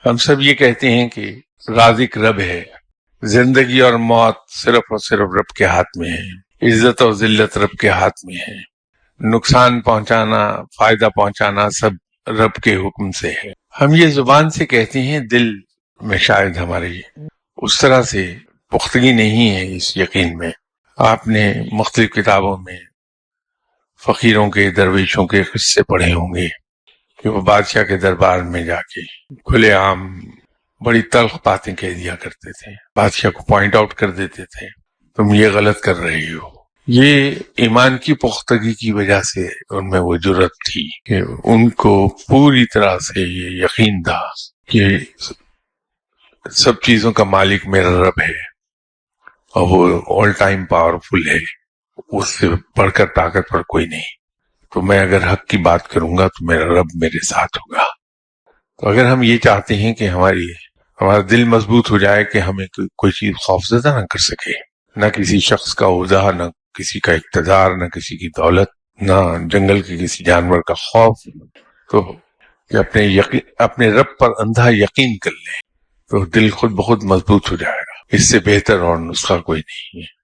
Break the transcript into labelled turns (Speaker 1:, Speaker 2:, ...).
Speaker 1: ہم سب یہ کہتے ہیں کہ رازق رب ہے، زندگی اور موت صرف اور صرف رب کے ہاتھ میں ہے، عزت اور ذلت رب کے ہاتھ میں ہے، نقصان پہنچانا فائدہ پہنچانا سب رب کے حکم سے ہے۔ ہم یہ زبان سے کہتے ہیں، دل میں شاید ہماری اس طرح سے پختگی نہیں ہے اس یقین میں۔ آپ نے مختلف کتابوں میں فقیروں کے درویشوں کے قصے پڑھے ہوں گے کہ وہ بادشاہ کے دربار میں جا کے کھلے عام بڑی تلخ باتیں کہہ دیا کرتے تھے، بادشاہ کو پوائنٹ آؤٹ کر دیتے تھے، تم یہ غلط کر رہے ہو۔ یہ ایمان کی پختگی کی وجہ سے ان میں وہ جرأت تھی کہ ان کو پوری طرح سے یہ یقین تھا کہ سب چیزوں کا مالک میرا رب ہے اور وہ آل ٹائم پاورفل ہے، اس سے بڑھ کر طاقتور کوئی نہیں، تو میں اگر حق کی بات کروں گا تو میرا رب میرے ساتھ ہوگا۔ تو اگر ہم یہ چاہتے ہیں کہ ہمارا دل مضبوط ہو جائے کہ ہمیں کوئی چیز خوفزدہ نہ کر سکے، نہ کسی شخص کا عہدہ، نہ کسی کا اقتدار، نہ کسی کی دولت، نہ جنگل کے کسی جانور کا خوف، تو کہ اپنے رب پر اندھا یقین کر لیں تو دل خود بخود مضبوط ہو جائے گا۔ اس سے بہتر اور نسخہ کوئی نہیں ہے۔